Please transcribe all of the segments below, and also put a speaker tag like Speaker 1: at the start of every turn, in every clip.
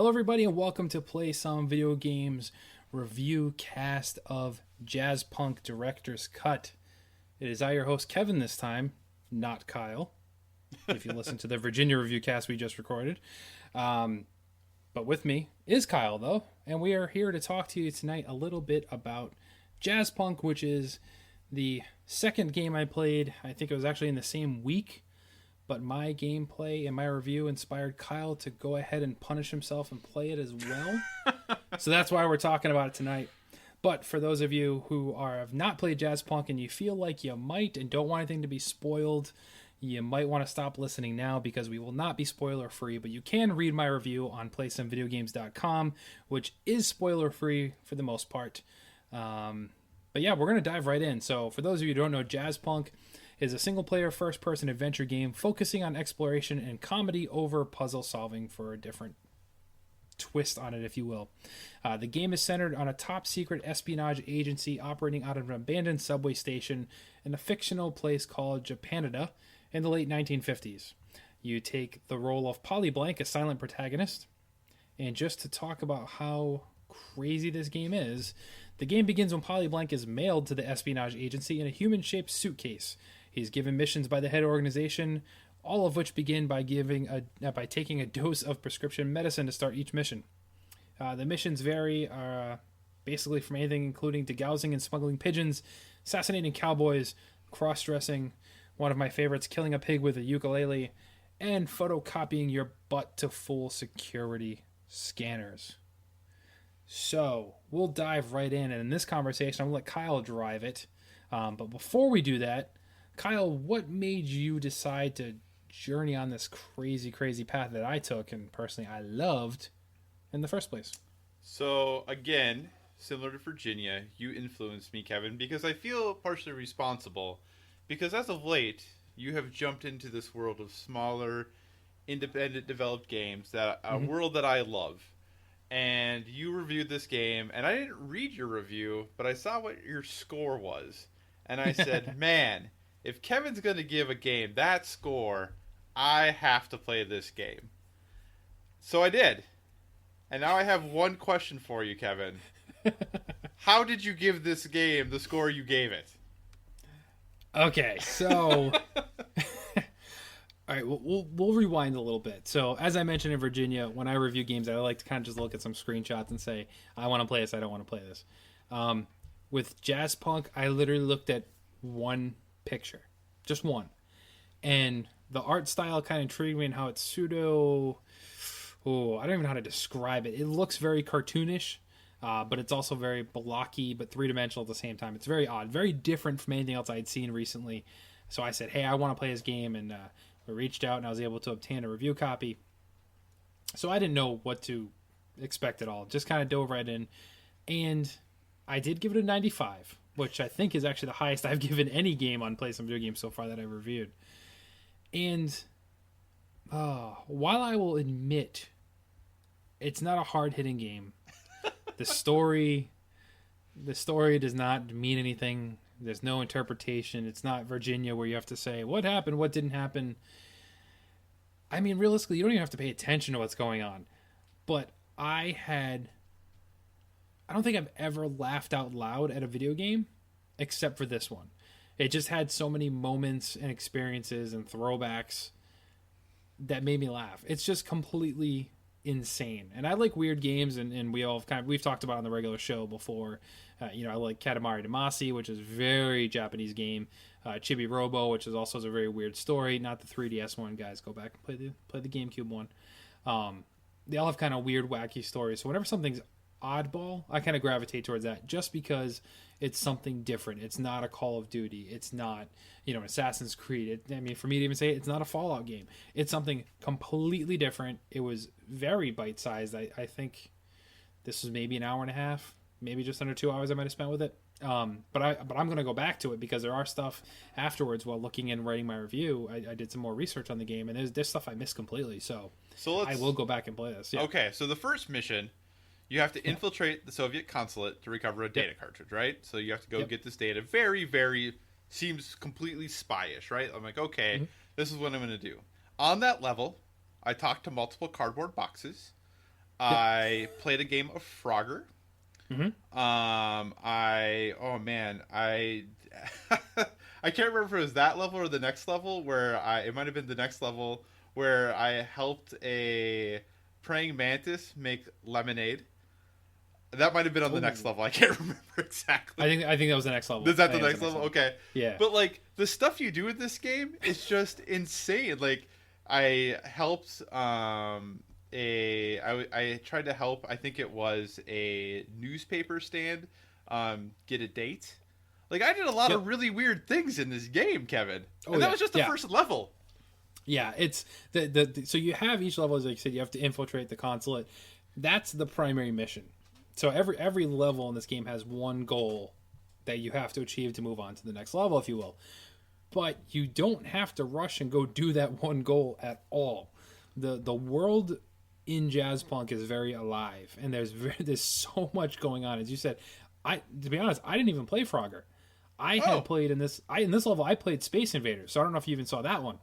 Speaker 1: Hello, everybody, and welcome to Play Some Video Games review cast of JazzPunk Director's Cut. It is I, your host, Kevin, this time, not Kyle, if you listen to the Virginia review cast we just recorded. But with me is Kyle, though, and we are here to talk to you tonight a little bit about JazzPunk, which is the second game I played. I think it was actually in the same week, but my gameplay and my review inspired Kyle to go ahead and punish himself and play it as well. So that's why we're talking about it tonight. But for those of you who have not played JazzPunk and you feel like you might and don't want anything to be spoiled, you might want to stop listening now because we will not be spoiler free, but you can read my review on playsomevideogames.com, which is spoiler free for the most part. But yeah, we're going to dive right in. So for those of you who don't know, JazzPunk is a single-player first-person adventure game focusing on exploration and comedy over puzzle solving for a different twist on it, if you will. The game is centered on a top-secret espionage agency operating out of an abandoned subway station in a fictional place called Japanada in the late 1950s. You take the role of Polly Blank, a silent protagonist. And just to talk about how crazy this game is, the game begins when Polly Blank is mailed to the espionage agency in a human-shaped suitcase. He's given missions by the head organization, all of which begin by taking a dose of prescription medicine to start each mission. The missions vary basically from anything including degousing and smuggling pigeons, assassinating cowboys, cross-dressing, one of my favorites, killing a pig with a ukulele, and photocopying your butt to full security scanners. So, we'll dive right in, and in this conversation, I'm going to let Kyle drive it. But before we do that, Kyle, what made you decide to journey on this crazy, crazy path that I took and personally I loved in the first place?
Speaker 2: So, again, similar to Virginia, you influenced me, Kevin, because I feel partially responsible. Because as of late, you have jumped into this world of smaller, independent developed games, a world that I love. And you reviewed this game, and I didn't read your review, but I saw what your score was. And I said, man, if Kevin's going to give a game that score, I have to play this game. So I did. And now I have one question for you, Kevin. How did you give this game the score you gave it?
Speaker 1: Okay, so all right, we'll rewind a little bit. So as I mentioned in Virginia, when I review games, I like to kind of just look at some screenshots and say, I want to play this, I don't want to play this. With JazzPunk, I literally looked at one picture, just one, and the art style kind of intrigued me and how it's pseudo. Oh, I don't even know how to describe it. It looks very cartoonish, but it's also very blocky, but three-dimensional at the same time. It's very odd, very different from anything else I had seen recently. So I said, hey, I want to play this game, and we reached out, and I was able to obtain a review copy. So I didn't know what to expect at all. Just kind of dove right in, and I did give it a 95, which I think is actually the highest I've given any game on Play Some Video Games so far that I've reviewed. And while I will admit it's not a hard-hitting game, the story does not mean anything. There's no interpretation. It's not Virginia where you have to say, what happened, what didn't happen. I mean, realistically, you don't even have to pay attention to what's going on. But I don't think I've ever laughed out loud at a video game except for this one. It just had so many moments and experiences and throwbacks that made me laugh. It's just completely insane. And I like weird games, and we've talked about it on the regular show before. I like Katamari Damacy, which is a very Japanese game. Chibi Robo, which is also a very weird story. Not the 3DS one, guys. Go back and play the GameCube one. They all have kind of weird, wacky stories. So whenever something's oddball, I kind of gravitate towards that just because it's something different. It's not a Call of Duty. It's not, an Assassin's Creed. For me to even say it's not a Fallout game. It's something completely different. It was very bite-sized. I think this was maybe an hour and a half, maybe just under 2 hours I might have spent with it. But I'm going to go back to it because there are stuff afterwards while looking and writing my review. I did some more research on the game, and there's stuff I missed completely. So I will go back and play this. Yeah.
Speaker 2: Okay, so the first mission, you have to infiltrate the Soviet consulate to recover a data cartridge, right? So you have to go get this data. Very, very, seems completely spyish, right? I'm like, okay, this is what I'm going to do. On that level, I talked to multiple cardboard boxes. I played a game of Frogger.
Speaker 1: Mm-hmm.
Speaker 2: Oh man, I I can't remember if it was that level or the next level where it might have been the next level where I helped a praying mantis make lemonade. That might have been on the next level. I can't remember exactly.
Speaker 1: I think that was the next level.
Speaker 2: Is that the next level? Okay.
Speaker 1: Yeah.
Speaker 2: But like the stuff you do in this game is just insane. Like I helped I tried to help, I think it was a newspaper stand get a date. Like I did a lot of really weird things in this game, Kevin. And that was just the first level.
Speaker 1: Yeah, it's the so you have each level, as like you said, you have to infiltrate the consulate. That's the primary mission. So every level in this game has one goal that you have to achieve to move on to the next level, if you will. But you don't have to rush and go do that one goal at all. The world in JazzPunk is very alive, and there's so much going on. As you said, to be honest, I didn't even play Frogger. I had played in this level. I played Space Invaders, so I don't know if you even saw that one.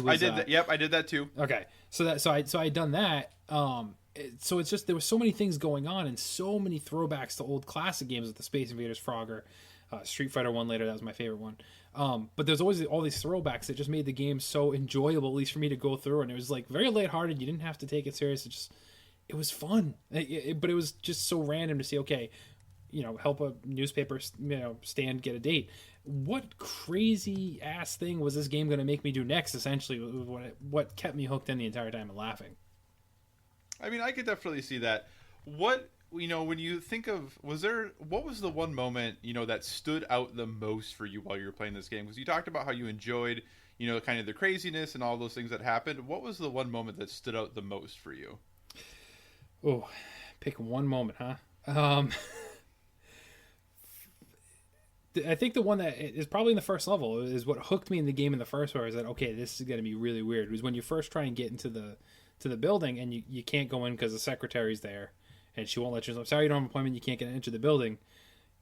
Speaker 2: I did that. Yep, I did that too.
Speaker 1: Okay, so I'd done that. So it's just there were so many things going on and so many throwbacks to old classic games with the Space Invaders, Frogger, Street Fighter 1 later. That was my favorite one. But there's always all these throwbacks that just made the game so enjoyable, at least for me to go through. And it was like very lighthearted. You didn't have to take it serious. It was fun. But it was just so random to see, okay, help a newspaper, stand get a date. What crazy ass thing was this game going to make me do next? Essentially, what kept me hooked in the entire time and laughing.
Speaker 2: I mean, I could definitely see that. What, when you think of, what was the one moment, that stood out the most for you while you were playing this game? Because you talked about how you enjoyed, kind of the craziness and all those things that happened. What was the one moment that stood out the most for you?
Speaker 1: Oh, pick one moment, huh? I think the one that is probably in the first level is what hooked me in the game in the first one. Is that, okay, this is going to be really weird. It was when you first try and get into the building and you can't go in because the secretary's there and she won't let you. Sorry, you don't have an appointment. You can't get into the building,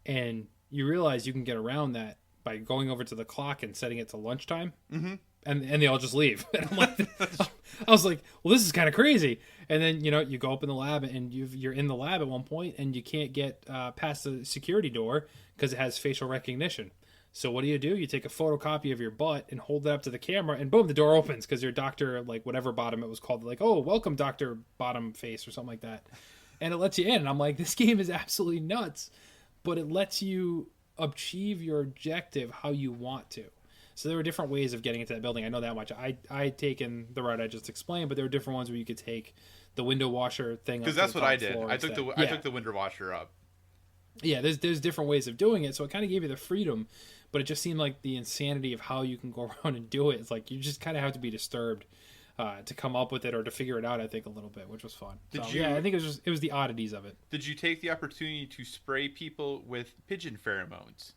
Speaker 1: and you realize you can get around that by going over to the clock and setting it to lunchtime.
Speaker 2: Mm-hmm.
Speaker 1: And they all just leave. And I'm like, I was like, well, this is kind of crazy. And then you go up in the lab and you're in the lab at one point and you can't get past the security door because it has facial recognition. So what do? You take a photocopy of your butt and hold it up to the camera, and boom, the door opens because your doctor, like whatever bottom it was called, like, oh, welcome, Dr. Bottom Face or something like that. And it lets you in. And I'm like, this game is absolutely nuts, but it lets you achieve your objective how you want to. So there were different ways of getting into that building. I know that much. I'd taken the route I just explained, but there were different ones where you could take the window washer thing.
Speaker 2: Because that's what I did. I took the window washer up.
Speaker 1: Yeah, there's different ways of doing it. So it kind of gave you the freedom, but it just seemed like the insanity of how you can go around and do it. It's like you just kind of have to be disturbed to come up with it or to figure it out, I think, a little bit, which was fun. Yeah, I think it was the oddities of it.
Speaker 2: Did you take the opportunity to spray people with pigeon pheromones?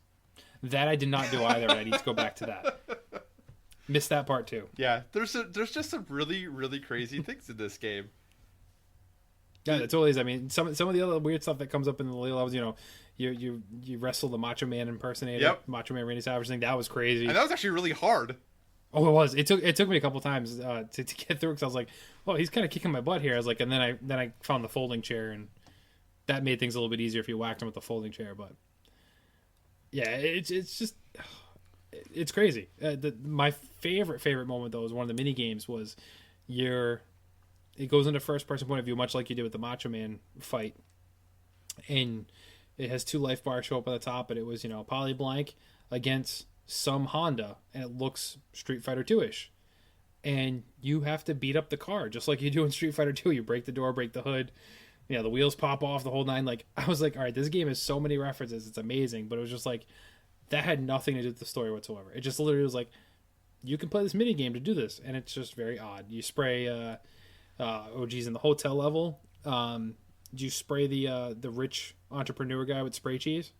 Speaker 1: That I did not do either. I need to go back to that. Missed that part too.
Speaker 2: Yeah, there's just some really, really crazy things in this game.
Speaker 1: Yeah, it totally is. I mean, some of the other weird stuff that comes up in the later levels, you wrestle the Macho Man impersonator,
Speaker 2: yep.
Speaker 1: Macho Man Randy Savage thing. That was crazy.
Speaker 2: And that was actually really hard.
Speaker 1: Oh, it was. It took me a couple times to get through because I was like, oh, he's kind of kicking my butt here. I was like, and then I found the folding chair, and that made things a little bit easier if you whacked him with the folding chair. But yeah, it's just it's crazy. My favorite moment though was one of the mini games was it goes into first person point of view, much like you did with the Macho Man fight, and it has two life bars show up on the top, and it was Poly Blank against some Honda, and it looks Street Fighter 2-ish, and you have to beat up the car just like you do in Street Fighter 2. You break the door, break the hood, the wheels pop off, the whole nine. Like, I was like, all right, this game has so many references, it's amazing. But it was just like, that had nothing to do with the story whatsoever. It just literally was like, you can play this mini game to do this, and it's just very odd. You spray in the hotel level, do you spray the rich entrepreneur guy with spray cheese?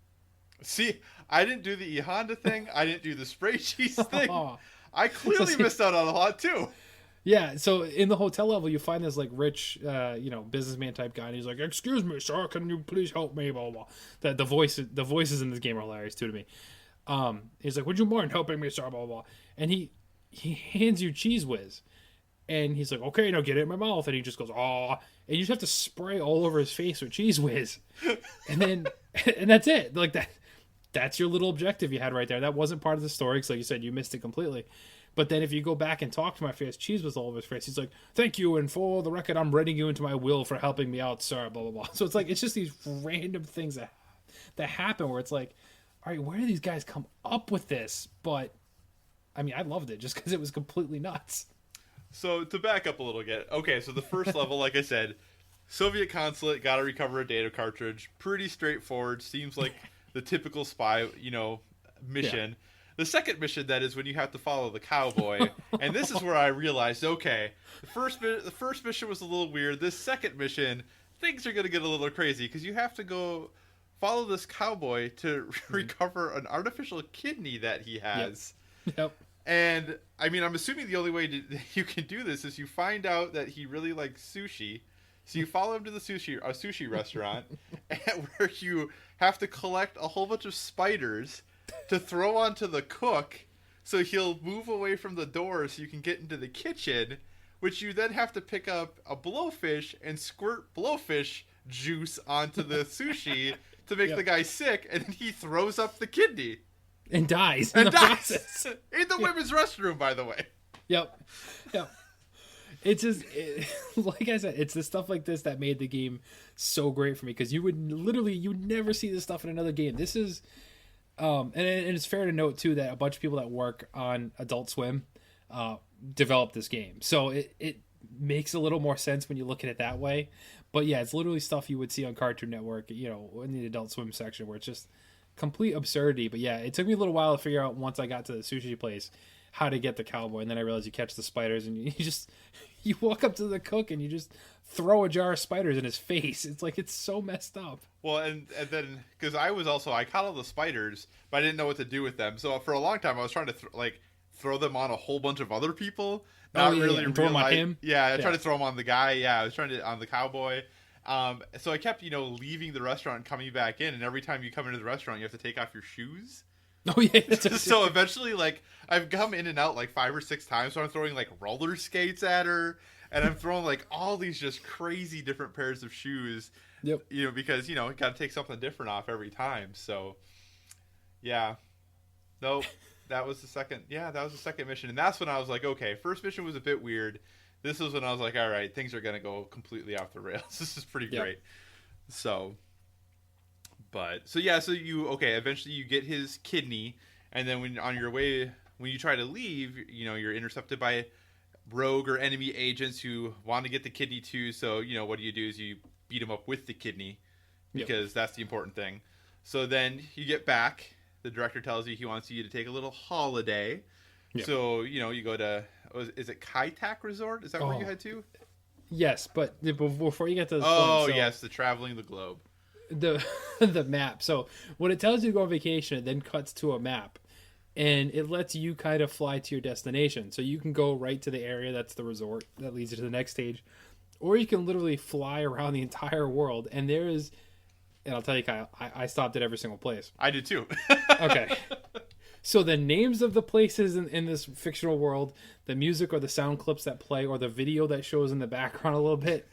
Speaker 2: See, I didn't do the E Honda thing. I didn't do the spray cheese thing. I clearly missed out on a lot too.
Speaker 1: Yeah, so in the hotel level, you find this like rich, businessman type guy, and he's like, "Excuse me, sir, can you please help me?" Blah blah. The voices in this game are hilarious too to me. He's like, "Would you mind helping me, sir?" Blah blah. And he hands you Cheese Whiz, and he's like, "Okay, now get it in my mouth," and he just goes, "Oh," and you just have to spray all over his face with Cheese Whiz, and that's it. Like that's your little objective you had right there. That wasn't part of the story because, like you said, you missed it completely. But then if you go back and talk to my face, Cheese was all over his face. He's like, "Thank you, and for the record, I'm writing you into my will for helping me out, sir." Blah blah blah. So it's like it's just these random things that happen where it's like, all right, where do these guys come up with this? But I mean, I loved it just because it was completely nuts.
Speaker 2: So to back up a little bit, okay, so the first level, like I said, Soviet consulate, got to recover a data cartridge. Pretty straightforward. Seems like the typical spy, mission. Yeah. The second mission, that is when you have to follow the cowboy, and this is where I realized, okay, the first mission was a little weird. This second mission, things are going to get a little crazy because you have to go follow this cowboy to recover an artificial kidney that he has.
Speaker 1: Yep.
Speaker 2: And I mean, I'm assuming the only way you can do this is you find out that he really likes sushi. So you follow him to a sushi restaurant, where you have to collect a whole bunch of spiders to throw onto the cook, so he'll move away from the door so you can get into the kitchen, which you then have to pick up a blowfish and squirt blowfish juice onto the sushi to make the guy sick, and then he throws up the kidney.
Speaker 1: And dies in the process.
Speaker 2: In the women's restroom, by the way.
Speaker 1: Yep. It's just, like I said, it's the stuff like this that made the game so great for me, because you'd never see this stuff in another game. This is, and it's fair to note too that a bunch of people that work on Adult Swim developed this game, so it makes a little more sense when you look at it that way. But yeah, it's literally stuff you would see on Cartoon Network, in the Adult Swim section, where it's just complete absurdity. But yeah, it took me a little while to figure out, once I got to the sushi place, how to get the cowboy, and then I realized you catch the spiders and you walk up to the cook and you just throw a jar of spiders in his face. It's like, it's so messed up.
Speaker 2: Well, and then, because I caught all the spiders, but I didn't know what to do with them. So for a long time, I was trying to throw them on a whole bunch of other people. Not really
Speaker 1: throw them on him.
Speaker 2: Yeah, I tried to throw them on the guy. Yeah, I was trying to on the cowboy. So I kept, leaving the restaurant and coming back in, and every time you come into the restaurant, you have to take off your shoes.
Speaker 1: Oh yeah.
Speaker 2: So eventually, I've come in and out 5 or 6 times. So I'm throwing roller skates at her, and I'm throwing all these just crazy different pairs of shoes.
Speaker 1: Yep.
Speaker 2: Because got to take something different off every time. So, yeah. Nope. That was the second. Yeah, that was the second mission, and that's when I was like, okay, first mission was a bit weird. This was when I was like, all right, things are gonna go completely off the rails. This is pretty great. So. So eventually you get his kidney, and then when you try to leave, you're intercepted by rogue or enemy agents who want to get the kidney too. So, what do? Is you beat them up with the kidney, because that's the important thing. So then you get back. The director tells you he wants you to take a little holiday. Yep. So, you go to, is it Kai Tak Resort? Is that where you head to?
Speaker 1: Yes, but before you get to this
Speaker 2: point, yes, the traveling the globe.
Speaker 1: The map. So when it tells you to go on vacation, it then cuts to a map, and it lets you kind of fly to your destination. So you can go right to the area that's the resort that leads you to the next stage, or you can literally fly around the entire world. And and I'll tell you, Kyle, I stopped at every single place.
Speaker 2: I did too.
Speaker 1: Okay. So the names of the places in this fictional world, the music or the sound clips that play, or the video that shows in the background a little bit,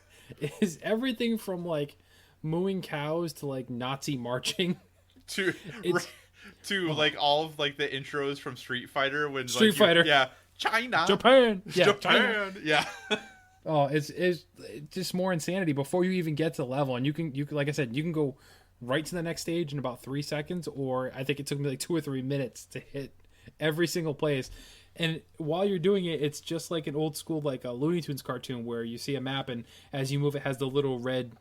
Speaker 1: is everything from mooing cows to Nazi marching
Speaker 2: to all of the intros from Street Fighter, when
Speaker 1: Street Fighter,
Speaker 2: China,
Speaker 1: Japan,
Speaker 2: yeah.
Speaker 1: Oh, it's just more insanity before you even get to the level. And you can like I said, you can go right to the next stage in about 3 seconds, or I think it took me 2 or 3 minutes to hit every single place. And while you're doing it, it's just like an old school a Looney Tunes cartoon, where you see a map, and as you move, it has the little red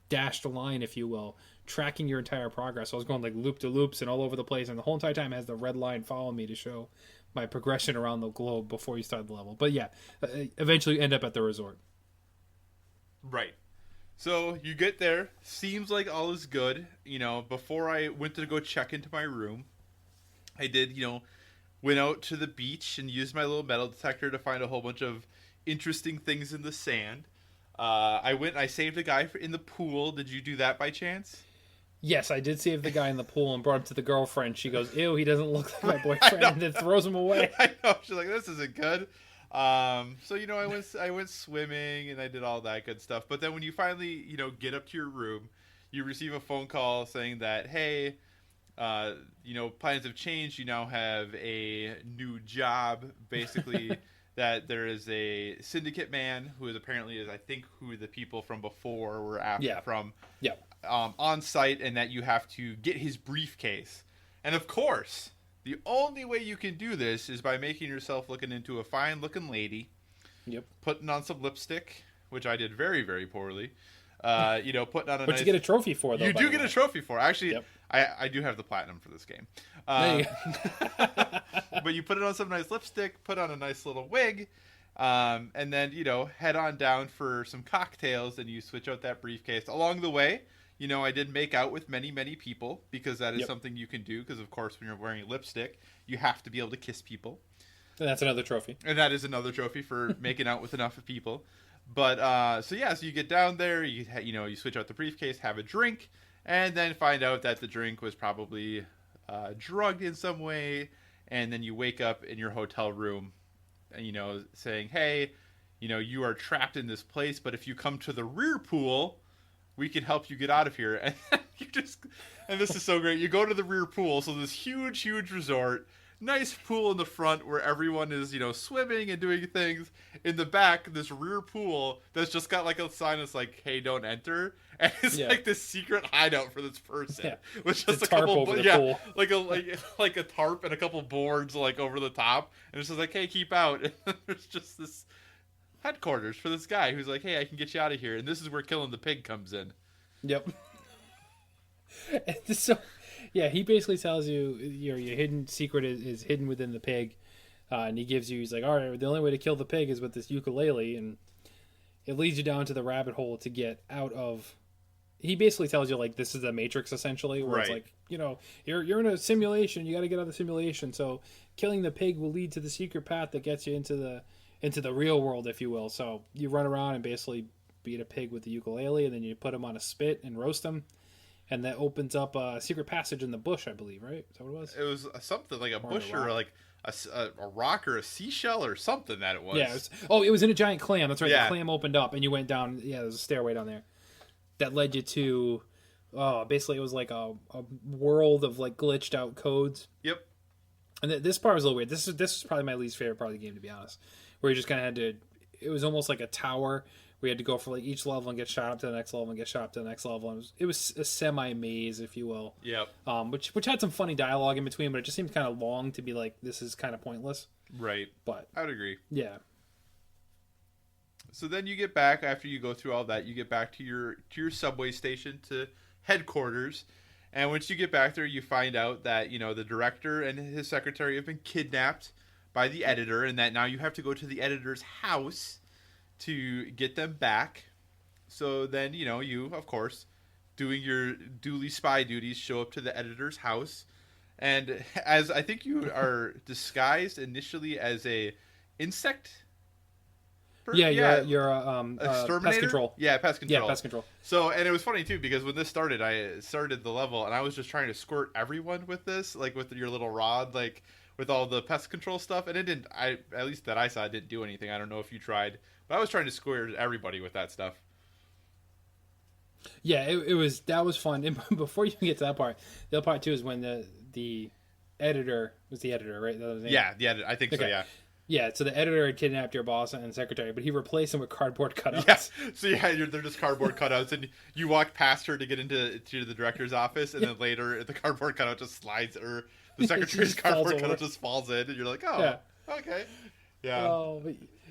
Speaker 1: dashed line, if you will, tracking your entire progress. So I was going loop to loops and all over the place, and the whole entire time it has the red line following me to show my progression around the globe before you start the level. But yeah, eventually you end up at the resort.
Speaker 2: Right. So you get there, seems like all is good. Before I went to go check into my room, I did, went out to the beach and used my little metal detector to find a whole bunch of interesting things in the sand. I went and I saved a guy in the pool. Did you do that by chance?
Speaker 1: Yes, I did save the guy in the pool and brought him to the girlfriend. She goes, "Ew, he doesn't look like my boyfriend," and then throws him away.
Speaker 2: I know. She's like, "This isn't good." So I went swimming and I did all that good stuff. But then when you finally get up to your room, you receive a phone call saying that, hey, plans have changed. You now have a new job. Basically, that there is a syndicate man who is apparently I think who the people from before were after from.
Speaker 1: Yeah.
Speaker 2: On site, and that you have to get his briefcase. And of course, the only way you can do this is by making yourself looking into a fine-looking lady.
Speaker 1: Yep.
Speaker 2: Putting on some lipstick, which I did very, very poorly. Putting on a
Speaker 1: But you get a trophy for, though.
Speaker 2: You do get a trophy for. Actually,
Speaker 1: yep.
Speaker 2: I do have the platinum for this game. But you put it on some nice lipstick, put on a nice little wig, and then, head on down for some cocktails, and you switch out that briefcase. Along the way, I did make out with many, many people, because that is something you can do, because, of course, when you're wearing lipstick, you have to be able to kiss people.
Speaker 1: And that's another trophy.
Speaker 2: And that is another trophy for making out with enough people. But, so you get down there, you switch out the briefcase, have a drink, and then find out that the drink was probably drugged in some way, and then you wake up in your hotel room, saying, hey, you are trapped in this place, but if you come to the rear pool, we can help you get out of here. And and this is so great. You go to the rear pool, so this huge, huge resort, nice pool in the front where everyone is, swimming and doing things. In the back, this rear pool that's just got like a sign that's like, hey, don't enter. And it's like this secret hideout for this person. Yeah. With just a couple over the pool. Like a tarp and a couple boards like over the top. And it's just like, hey, keep out. And there's just this headquarters for this guy who's like, hey, I can get you out of here. And this is where killing the pig comes in.
Speaker 1: Yep. So, yeah, he basically tells you your hidden secret is hidden within the pig. And he's like, all right, the only way to kill the pig is with this ukulele. And it leads you down to the rabbit hole to get out of. He basically tells you, like, this is the Matrix, essentially, where it's like, you're in a simulation. You got to get out of the simulation. So killing the pig will lead to the secret path that gets you into the real world, if you will. So you run around and basically beat a pig with the ukulele, and then you put him on a spit and roast him. And that opens up a secret passage in the bush, I believe, right? Is that what it was?
Speaker 2: It was something like a bush or like a rock or a seashell or something that it was.
Speaker 1: Yeah. It was in a giant clam. That's right. Yeah. The clam opened up and you went down. Yeah, there's a stairway down there that led you to, basically it was like a world of like glitched out codes.
Speaker 2: Yep.
Speaker 1: And this part was a little weird. This is probably my least favorite part of the game, to be honest. Where you just kind of had to, it was almost like a tower. We had to go for like each level and get shot up to the next level and get shot up to the next level. And it was a semi-maze, if you will.
Speaker 2: Yep.
Speaker 1: Which had some funny dialogue in between, but it just seemed kind of long to be like, this is kind of pointless.
Speaker 2: Right.
Speaker 1: But
Speaker 2: I would agree.
Speaker 1: Yeah.
Speaker 2: So then you get back, after you go through all that, you get back to your subway station, to headquarters. And once you get back there, you find out that, the director and his secretary have been kidnapped by the editor, and that now you have to go to the editor's house to get them back. So then, you, of course, doing your duly spy duties, show up to the editor's house. And as I think you are disguised initially as a insect.
Speaker 1: You're pest control.
Speaker 2: Yeah, pest control.
Speaker 1: Yeah, pest control.
Speaker 2: So, and it was funny too, because when this started, I started the level and I was just trying to squirt everyone with this, like with your little rod, like with all the pest control stuff. And it didn't, at least that I saw, it didn't do anything. I don't know if you tried, but I was trying to squirt everybody with that stuff.
Speaker 1: Yeah, that was fun. And before you get to that part, the other part too is when the editor was the editor, right?
Speaker 2: Yeah, the editor. I think so. Yeah.
Speaker 1: Yeah, so the editor had kidnapped your boss and secretary, but he replaced them with cardboard cutouts.
Speaker 2: Yeah, so they're just cardboard cutouts, and you walk past her to get to the director's office, and then later the cardboard cutout just slides, or the secretary's cardboard cutout just falls in, and you're like, oh, okay. Yeah.
Speaker 1: Oh,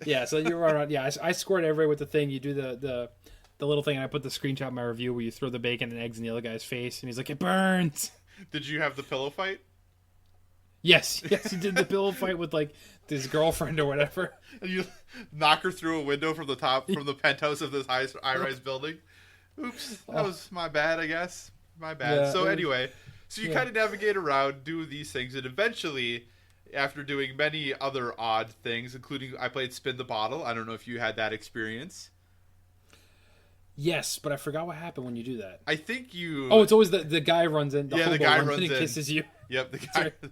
Speaker 1: yeah, so you run around. Yeah, I scored everywhere with the thing. You do the little thing, and I put the screenshot in my review where you throw the bacon and eggs in the other guy's face, and he's like, it burns.
Speaker 2: Did you have the pillow fight?
Speaker 1: Yes, he did the pillow fight with like his girlfriend or whatever.
Speaker 2: And you knock her through a window from the penthouse of this high-rise building. Oops, that was my bad, I guess. My bad. Yeah, so anyway, you kind of navigate around, do these things, and eventually, after doing many other odd things, including I played Spin the Bottle. I don't know if you had that experience.
Speaker 1: Yes, but I forgot what happened when you do that.
Speaker 2: I think you...
Speaker 1: Oh, it's always the guy runs in.
Speaker 2: The guy runs in
Speaker 1: and kisses you.
Speaker 2: Yep,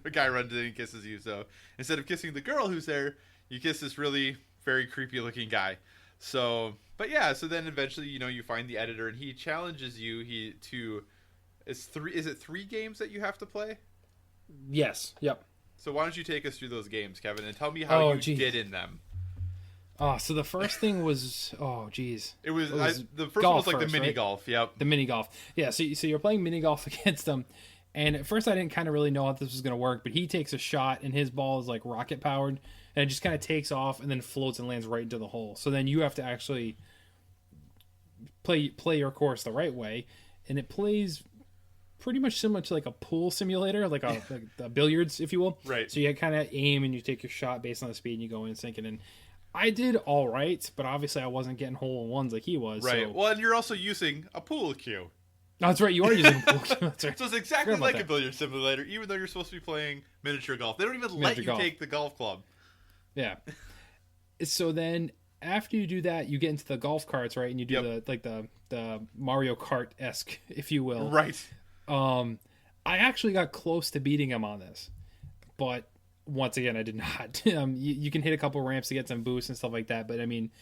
Speaker 2: the guy runs in and kisses you. So instead of kissing the girl who's there, You kiss this really very creepy looking guy. So, but yeah, so then eventually, you find the editor and he challenges you is it 3 games that you have to play?
Speaker 1: Yes. Yep.
Speaker 2: So why don't you take us through those games, Kevin, and tell me how you did in them.
Speaker 1: Oh, so the first thing was
Speaker 2: It was the first one was like the mini
Speaker 1: right?
Speaker 2: golf. Yep.
Speaker 1: The mini golf. Yeah, so you're playing mini golf against them. And at first I didn't kind of really know how this was going to work, but he takes a shot and his ball is like rocket powered and it just kind of takes off and then floats and lands right into the hole. So then you have to actually play your course the right way, and it plays pretty much similar to like a pool simulator, like a billiards, if you will.
Speaker 2: Right.
Speaker 1: So you kind of aim and you take your shot based on the speed and you go in and sink it in. I did all right, but obviously I wasn't getting hole-in-ones like he was.
Speaker 2: Right.
Speaker 1: So.
Speaker 2: Well, and you're also using a pool cue.
Speaker 1: Oh, that's right. You are using a pool cue. That's right.
Speaker 2: So it's exactly like a billiard simulator, even though you're supposed to be playing miniature golf. They don't even let you take the golf club.
Speaker 1: Yeah. So then after you do that, you get into the golf carts, right? And you do the Mario Kart-esque, if you will.
Speaker 2: Right.
Speaker 1: I actually got close to beating him on this, but once again, I did not. You can hit a couple ramps to get some boosts and stuff like that, but I mean,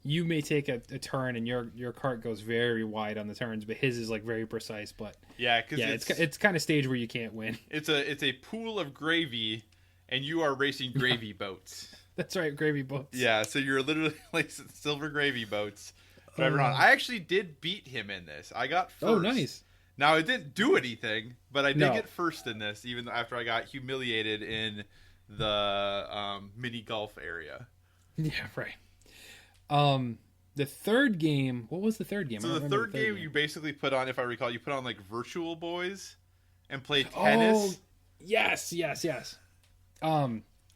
Speaker 1: you may take a turn and your cart goes very wide on the turns, but his is like very precise. But it's kind of stage where you can't win.
Speaker 2: It's a pool of gravy, and you are racing gravy boats.
Speaker 1: That's right, gravy boats.
Speaker 2: Yeah, so you're literally like silver gravy boats driving around. I actually did beat him in this. I got first.
Speaker 1: Oh, nice.
Speaker 2: Now, it didn't do anything, but I did get first in this, even after I got humiliated in the mini golf area.
Speaker 1: Yeah, right. The third game, what was the third game?
Speaker 2: So the third game you basically put on, if I recall, you put on like Virtual Boys and played tennis.
Speaker 1: Oh, yes.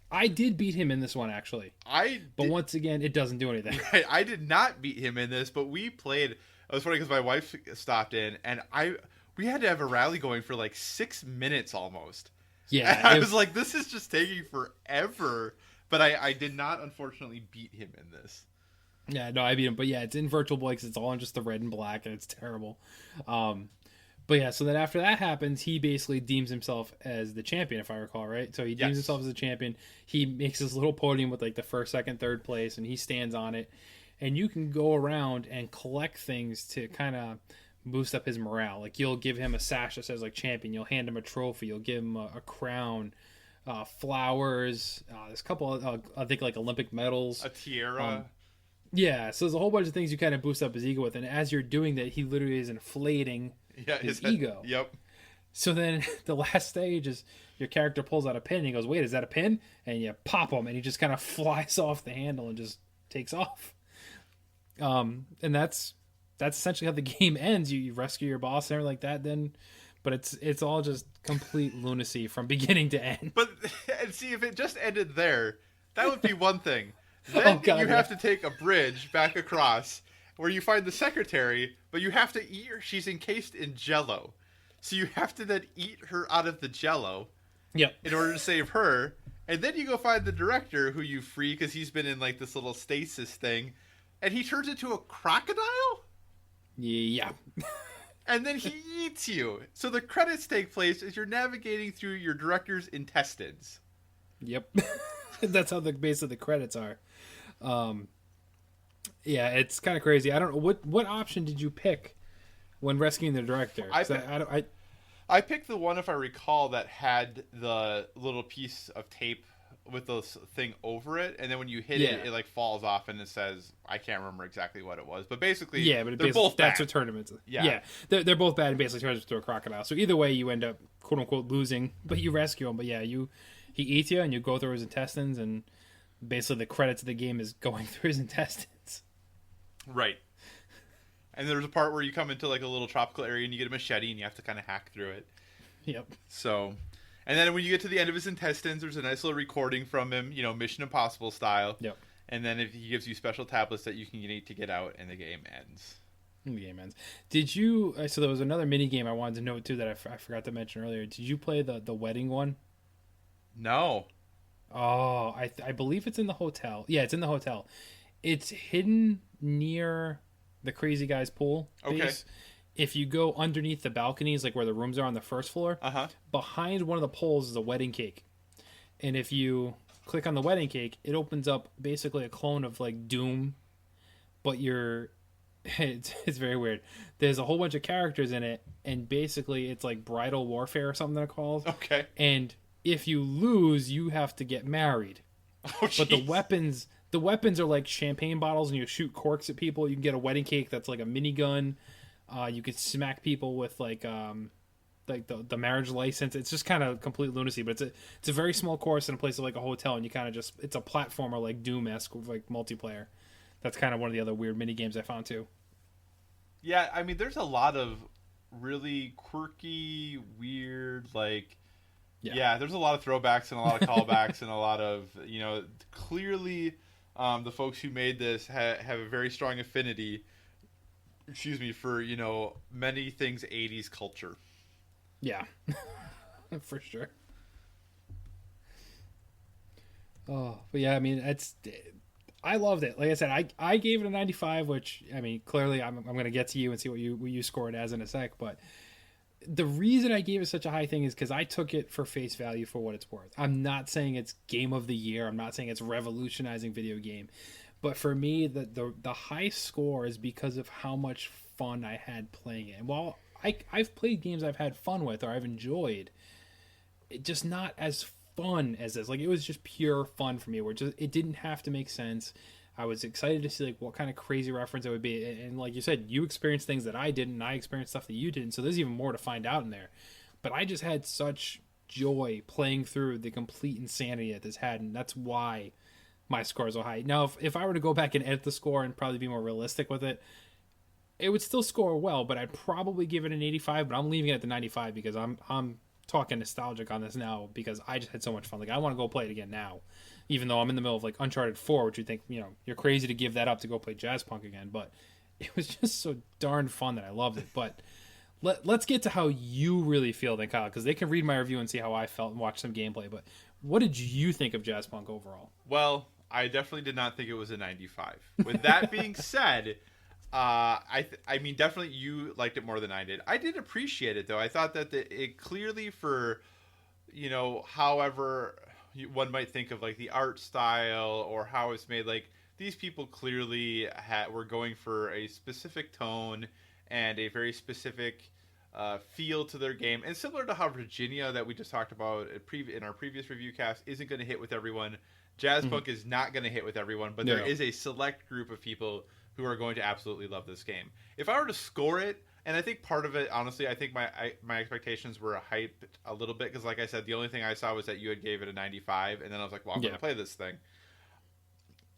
Speaker 1: I did beat him in this one, actually. But once again, it doesn't do anything.
Speaker 2: Right, I did not beat him in this, but we played. It was funny because my wife stopped in, and we had to have a rally going for like 6 minutes almost.
Speaker 1: Yeah.
Speaker 2: And I was like, this is just taking forever. But I did not, unfortunately, beat him in this.
Speaker 1: Yeah, no, I beat him. But yeah, it's in Virtual Boy because it's all in just the red and black, and it's terrible. But yeah, so then after that happens, he basically deems himself as the champion, if I recall, right? So he deems himself as a champion. He makes this little podium with like the first, second, third place, and he stands on it. And you can go around and collect things to kind of boost up his morale. Like you'll give him a sash that says like champion. You'll hand him a trophy. You'll give him a crown, flowers. There's a couple of, I think like Olympic medals.
Speaker 2: A tiara.
Speaker 1: Yeah, so there's a whole bunch of things you kind of boost up his ego with. And as you're doing that, he literally is inflating his ego.
Speaker 2: Yep.
Speaker 1: So then the last stage is your character pulls out a pin and he goes, wait, is that a pin? And you pop him and he just kind of flies off the handle and just takes off. And that's essentially how the game ends. You rescue your boss and everything like that then, but it's all just complete lunacy from beginning to end.
Speaker 2: But and see, if it just ended there, that would be one thing. Then you have to take a bridge back across where you find the secretary, but you have to eat her. She's encased in jello. So you have to then eat her out of the jello in order to save her. And then you go find the director who you free because he's been in like this little stasis thing. And he turns into a crocodile?
Speaker 1: Yeah.
Speaker 2: And then he eats you. So the credits take place as you're navigating through your director's intestines.
Speaker 1: Yep. That's how basically the credits are. Yeah, it's kind of crazy. I don't know what option did you pick when rescuing the director?
Speaker 2: I picked the one, if I recall, that had the little piece of tape with the thing over it, and then when you hit it like falls off, and it says, I can't remember exactly what it was, but basically, they're both bad.
Speaker 1: That's what tournaments. Yeah, they're both bad, and basically turns into a crocodile. So either way, you end up quote unquote losing, but you rescue him. But yeah, he eats you, and you go through his intestines, and basically the credits of the game is going through his intestines.
Speaker 2: Right. And there's a part where you come into like a little tropical area and you get a machete and you have to kind of hack through it.
Speaker 1: Yep.
Speaker 2: So, and then when you get to the end of his intestines, there's a nice little recording from him, Mission Impossible style.
Speaker 1: Yep.
Speaker 2: And then he gives you special tablets that you can need to get out, and the game ends.
Speaker 1: Did you? So there was another mini game I wanted to note too that I forgot to mention earlier. Did you play the wedding one?
Speaker 2: No.
Speaker 1: Oh, I believe it's in the hotel. Yeah, it's in the hotel. It's hidden near the crazy guy's pool base. Okay. If you go underneath the balconies, like where the rooms are on the first floor, behind one of the poles is a wedding cake. And if you click on the wedding cake, it opens up basically a clone of like Doom, but it's very weird. There's a whole bunch of characters in it, and basically it's like bridal warfare or something they're called.
Speaker 2: Okay.
Speaker 1: And if you lose, you have to get married.
Speaker 2: Oh,
Speaker 1: but the weapons are like champagne bottles, and you shoot corks at people. You can get a wedding cake that's like a minigun. You could smack people with like the marriage license. It's just kind of complete lunacy, but it's a very small course in a place like a hotel, and you kind of just, it's a platformer like Doom-esque with like multiplayer. That's kind of one of the other weird mini games I found too.
Speaker 2: Yeah, I mean, there's a lot of really quirky, weird, like, yeah, there's a lot of throwbacks and a lot of callbacks and a lot of, clearly the folks who made this have a very strong affinity, for, many things 80s culture.
Speaker 1: Yeah, for sure. Oh, but yeah, I mean, I loved it. Like I said, I gave it a 95, which, I mean, clearly I'm going to get to you and see what you score it as in a sec. But the reason I gave it such a high thing is because I took it for face value for what it's worth. I'm not saying it's game of the year. I'm not saying it's revolutionizing video game. But for me, the high score is because of how much fun I had playing it. And while I've played games I've had fun with or I've enjoyed, it just not as fun as this. Like, it was just pure fun for me, where it didn't have to make sense. I was excited to see like what kind of crazy reference it would be, and like you said, you experienced things that I didn't, and I experienced stuff that you didn't, so there's even more to find out in there. But I just had such joy playing through the complete insanity that this had, and that's why my score is so high. Now, if I were to go back and edit the score and probably be more realistic with it, it would still score well, but I'd probably give it an 85, but I'm leaving it at the 95 because I'm talking nostalgic on this now because I just had so much fun. Like, I want to go play it again now, even though I'm in the middle of like Uncharted 4, which you think, you're crazy to give that up to go play JazzPunk again, but it was just so darn fun that I loved it. But let's get to how you really feel then, Kyle, because they can read my review and see how I felt and watch some gameplay. But what did you think of JazzPunk overall?
Speaker 2: Well, I definitely did not think it was a 95. With that being said, I mean, definitely you liked it more than I did. I did appreciate it, though. I thought that it clearly, for, however one might think of like the art style or how it's made, like, these people clearly were going for a specific tone and a very specific feel to their game. And similar to how Virginia, that we just talked about in our previous review cast, isn't going to hit with everyone, JazzPunk is not going to hit with everyone, but there is a select group of people who are going to absolutely love this game. If I were to score it, and I think part of it, honestly, I think my expectations were hyped a little bit, because like I said, the only thing I saw was that you had gave it a 95, and then I was like, well, I'm going to play this thing.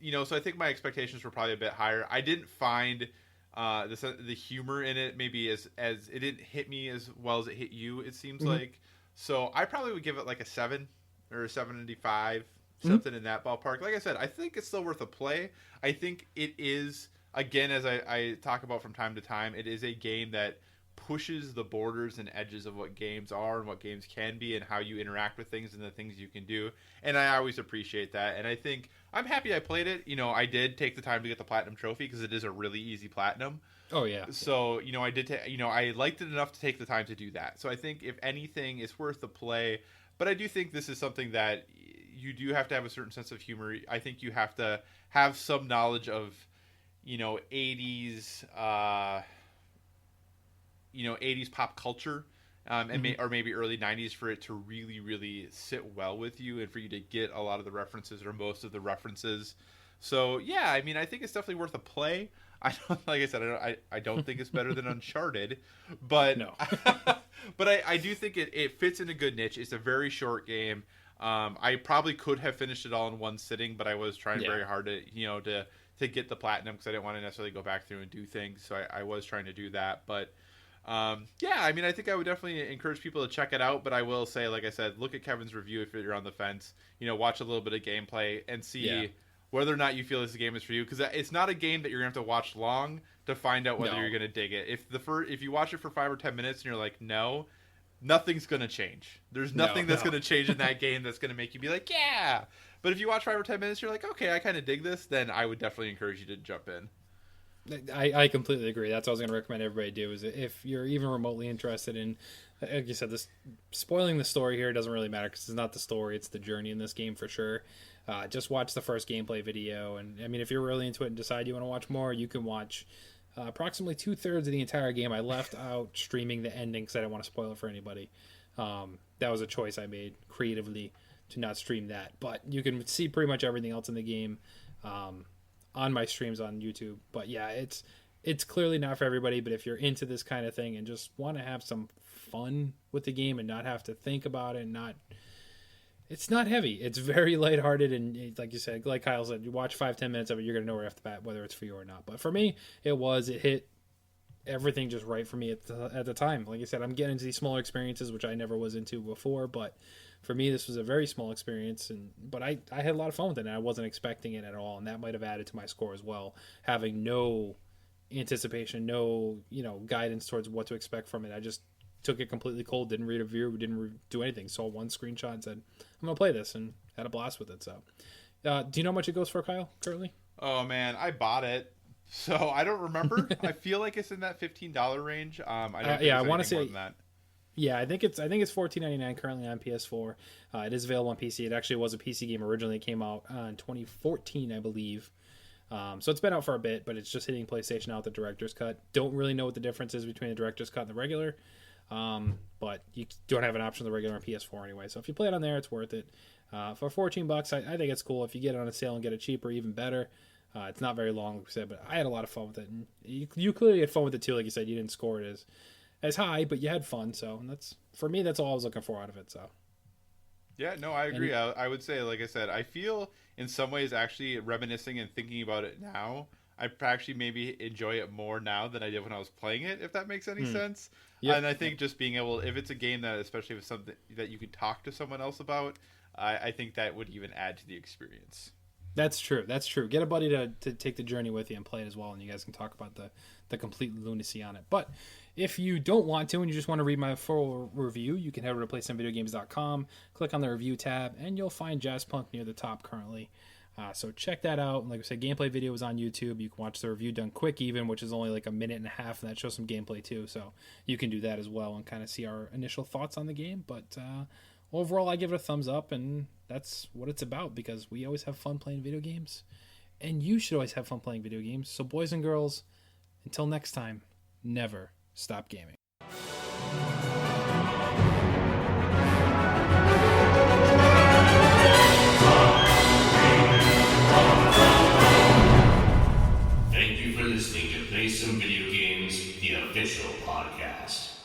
Speaker 2: So I think my expectations were probably a bit higher. I didn't find the humor in it maybe as it didn't hit me as well as it hit you, it seems like. So I probably would give it like a 7 or a 75, something in that ballpark. Like I said, I think it's still worth a play. I think it is, again, as I talk about from time to time, it is a game that pushes the borders and edges of what games are and what games can be and how you interact with things and the things you can do. And I always appreciate that. And I think I'm happy I played it. I did take the time to get the platinum trophy because it is a really easy platinum.
Speaker 1: Oh, yeah.
Speaker 2: So, I did, I liked it enough to take the time to do that. So I think if anything, it's worth the play. But I do think this is something that you do have to have a certain sense of humor. I think you have to have some knowledge of 80s 80s pop culture, and or maybe early 90s for it to really, really sit well with you and for you to get a lot of the references or most of the references. So yeah, I mean, I think it's definitely worth a play. Like I said, I don't think it's better than Uncharted, but
Speaker 1: no.
Speaker 2: But I do think it fits in a good niche. It's a very short game. I probably could have finished it all in one sitting, but I was trying very hard to get the platinum because I didn't want to necessarily go back through and do things. So I was trying to do that. But yeah, I mean, I think I would definitely encourage people to check it out. But I will say, like I said, look at Kevin's review if you're on the fence. Watch a little bit of gameplay and see whether or not you feel this game is for you. Because it's not a game that you're going to have to watch long to find out whether you're going to dig it. If you watch it for 5 or 10 minutes and you're like, no, nothing's going to change. There's nothing that's going to change in that game that's going to make you be like, yeah. But if you watch 5 or 10 minutes, you're like, okay, I kind of dig this, then I would definitely encourage you to jump in.
Speaker 1: I completely agree. That's what I was going to recommend everybody do, is if you're even remotely interested in, like you said, this spoiling the story here doesn't really matter because it's not the story, it's the journey in this game for sure. Just watch the first gameplay video, and I mean, if you're really into it and decide you want to watch more, you can watch approximately 2/3 of the entire game. I left out streaming the ending because I didn't want to spoil it for anybody. That was a choice I made creatively to not stream that, but you can see pretty much everything else in the game on my streams on YouTube. But yeah, it's clearly not for everybody, but if you're into this kind of thing and just want to have some fun with the game and not have to think about it, it's not heavy. It's very lighthearted, and like you said, like Kyle said, you watch 5-10 minutes of it, you're gonna know right off the bat whether it's for you or not. But for me, it hit everything just right for me at the time. Like I said, I'm getting into these smaller experiences, which I never was into before, but for me, this was a very small experience, but I had a lot of fun with it, and I wasn't expecting it at all, and that might have added to my score as well, having no anticipation, no guidance towards what to expect from it. I just took it completely cold, didn't read a review, didn't do anything, saw one screenshot and said, I'm going to play this, and had a blast with it. So, do you know how much it goes for, Kyle, currently?
Speaker 2: Oh, man, I bought it, so I don't remember. I feel like it's in that $15 range. I don't think
Speaker 1: I want to say
Speaker 2: more than that.
Speaker 1: Yeah, I think it's $14.99 currently on PS4. It is available on PC. It actually was a PC game originally. It came out in 2014, I believe. So it's been out for a bit, but it's just hitting PlayStation now with the Director's Cut. Don't really know what the difference is between the Director's Cut and the regular, but you don't have an option of the regular on PS4 anyway. So if you play it on there, it's worth it. For $14, I think it's cool. If you get it on a sale and get it cheaper, even better. It's not very long, like we said, but I had a lot of fun with it. And you clearly had fun with it too. Like you said, you didn't score it as high, but you had fun. So for me, that's all I was looking for out of it. So.
Speaker 2: Yeah, no, I agree. I would say, like I said, I feel in some ways actually reminiscing and thinking about it now, I actually maybe enjoy it more now than I did when I was playing it, if that makes any sense. Yep. And I think just being able, if it's a game that, especially if it's something that you can talk to someone else about, I think that would even add to the experience.
Speaker 1: That's true. Get a buddy to take the journey with you and play it as well, and you guys can talk about the complete lunacy on it. But if you don't want to and you just want to read my full review, you can head over to PlaySomeVideoGames.com, click on the review tab, and you'll find JazzPunk near the top currently. So check that out. And like I said, gameplay video is on YouTube. You can watch the review done quick even, which is only like a minute and a half, and that shows some gameplay too. So you can do that as well and kind of see our initial thoughts on the game. But overall, I give it a thumbs up, and that's what it's about, because we always have fun playing video games, and you should always have fun playing video games. So boys and girls, until next time, never stop gaming.
Speaker 3: Thank you for listening to Play Some Video Games, the official podcast.